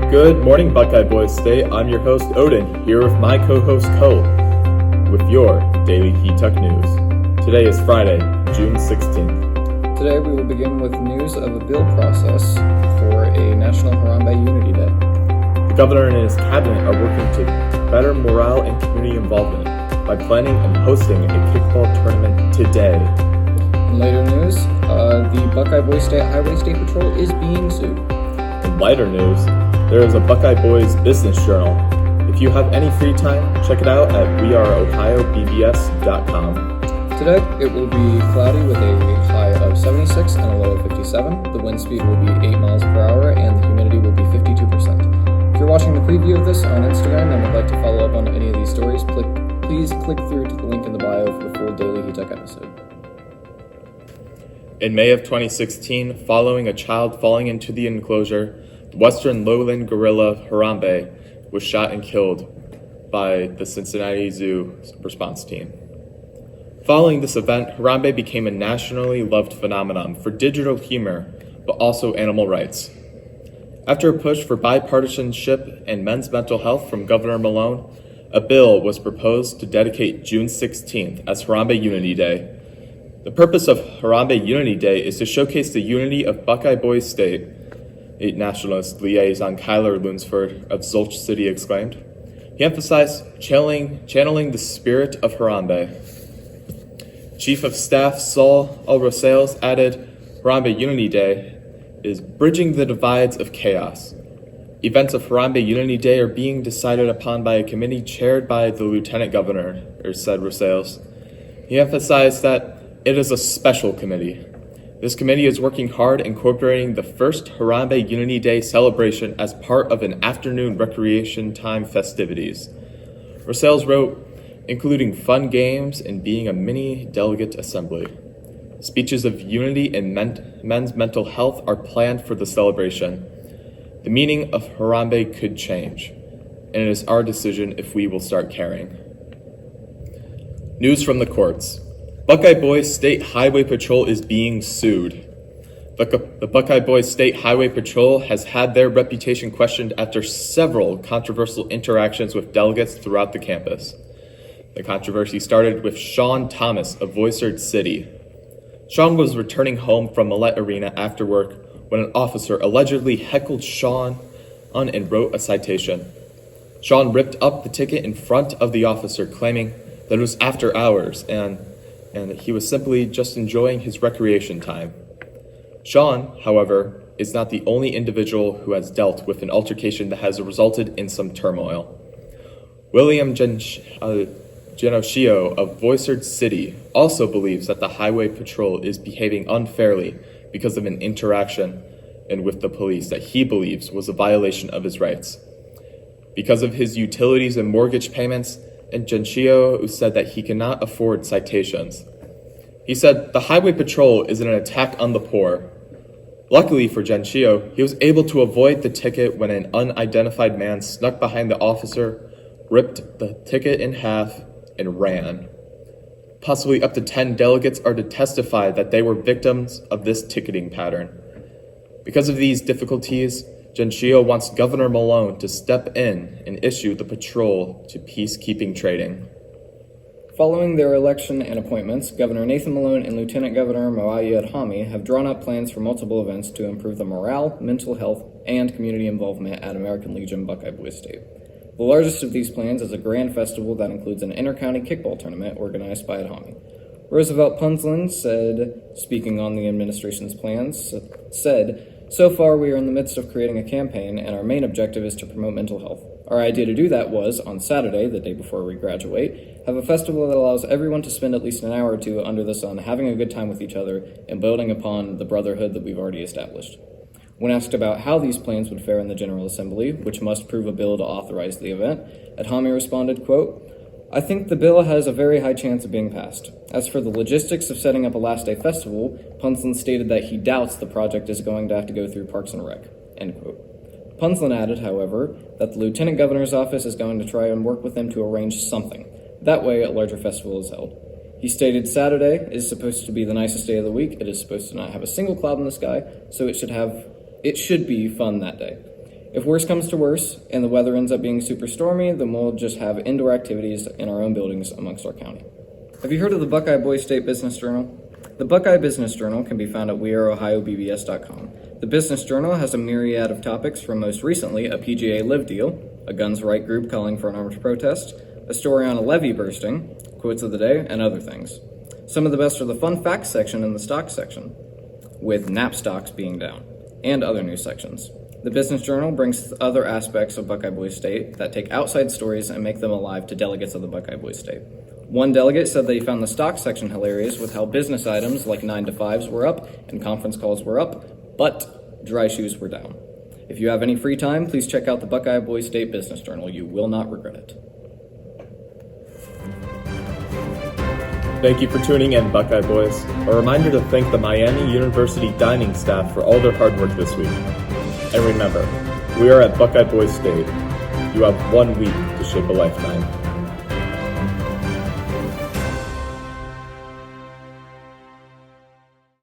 Good morning, Buckeye Boys State. I'm your host, Odin, here with my co-host, Cole, with your Daily Hetuck news. Today is Friday, June 16th. Today we will begin with news of a bill process for a National Harambe Unity Day. The governor and his cabinet are working to better morale and community involvement by planning and hosting a kickball tournament today. In later news, the Buckeye Boys State Highway State Patrol is being sued. In lighter news, there is a Buckeye Boys business journal. If you have any free time, check it out at weareohiobbs.com. Today, it will be cloudy with a high of 76 and a low of 57. The wind speed will be 8 miles per hour and the humidity will be 52%. If you're watching the preview of this on Instagram and would like to follow up on any of these stories, please click through to the link in the bio for the full Daily Hetuck episode. In May of 2016, following a child falling into the enclosure, the Western lowland gorilla Harambe was shot and killed by the Cincinnati Zoo response team. Following this event, Harambe became a nationally loved phenomenon for digital humor, but also animal rights. After a push for bipartisanship and men's mental health from Governor Malone, a bill was proposed to dedicate June 16th as Harambe Unity Day. The purpose of Harambe Unity Day is to showcase the unity of Buckeye Boys State, a nationalist liaison Kyler Lunsford of Zolch City exclaimed. He emphasized channeling the spirit of Harambe. Chief of Staff Saul Rosales added, Harambe Unity Day is bridging the divides of chaos. Events of Harambe Unity Day are being decided upon by a committee chaired by the Lieutenant Governor, said Rosales. He emphasized that it is a special committee. This committee is working hard incorporating the first Harambe Unity Day celebration as part of an afternoon recreation time festivities. Rosales wrote, including fun games and being a mini delegate assembly. Speeches of unity and men's mental health are planned for the celebration. The meaning of Harambe could change, and it is our decision if we will start caring. News from the courts. Buckeye Boys State Highway Patrol is being sued. The Buckeye Boys State Highway Patrol has had their reputation questioned after several controversial interactions with delegates throughout the campus. The controversy started with Sean Thomas of Voisard City. Sean was returning home from Millette Arena after work when an officer allegedly heckled Sean and wrote a citation. Sean ripped up the ticket in front of the officer, claiming that it was after hours and he was simply just enjoying his recreation time. Sean, however, is not the only individual who has dealt with an altercation that has resulted in some turmoil. William Genoscio of Voisard City also believes that the Highway Patrol is behaving unfairly because of an interaction with the police that he believes was a violation of his rights. Because of his utilities and mortgage payments, and Genoscio said that he cannot afford citations. He said, the Highway Patrol is an attack on the poor. Luckily for Genoscio, he was able to avoid the ticket when an unidentified man snuck behind the officer, ripped the ticket in half, and ran. Possibly up to 10 delegates are to testify that they were victims of this ticketing pattern. Because of these difficulties, Genoscio wants Governor Malone to step in and issue the patrol to peacekeeping trading. Following their election and appointments, Governor Nathan Malone and Lieutenant Governor Moayi Adhami have drawn up plans for multiple events to improve the morale, mental health, and community involvement at American Legion Buckeye Boys State. The largest of these plans is a grand festival that includes an inter-county kickball tournament organized by Adhami. Roosevelt Punslin said, speaking on the administration's plans, said, so far, we are in the midst of creating a campaign, and our main objective is to promote mental health. Our idea to do that was, on Saturday, the day before we graduate, have a festival that allows everyone to spend at least an hour or two under the sun having a good time with each other and building upon the brotherhood that we've already established. When asked about how these plans would fare in the General Assembly, which must prove a bill to authorize the event, Adhami responded, quote, I think the bill has a very high chance of being passed. As for the logistics of setting up a last day festival, Punslin stated that he doubts the project is going to have to go through Parks and Rec, end quote. Punslin added, however, that the Lieutenant Governor's office is going to try and work with them to arrange something. That way, a larger festival is held. He stated Saturday is supposed to be the nicest day of the week. It is supposed to not have a single cloud in the sky, so it should be fun that day. If worse comes to worse and the weather ends up being super stormy, then we'll just have indoor activities in our own buildings amongst our county. Have you heard of the Buckeye Boys State Business Journal? The Buckeye Business Journal can be found at weareohiobbs.com. The Business Journal has a myriad of topics from most recently a PGA live deal, a guns right group calling for an armed protest, a story on a levee bursting, quotes of the day, and other things. Some of the best are the fun facts section and the stocks section, with NAP stocks being down, and other news sections. The Business Journal brings other aspects of Buckeye Boys State that take outside stories and make them alive to delegates of the Buckeye Boys State. One delegate said that he found the stocks section hilarious with how business items like 9 to 5s were up and conference calls were up, but dry shoes were down. If you have any free time, please check out the Buckeye Boys State Business Journal. You will not regret it. Thank you for tuning in, Buckeye Boys. A reminder to thank the Miami University dining staff for all their hard work this week. And remember, we are at Buckeye Boys State. You have 1 week to shape a lifetime.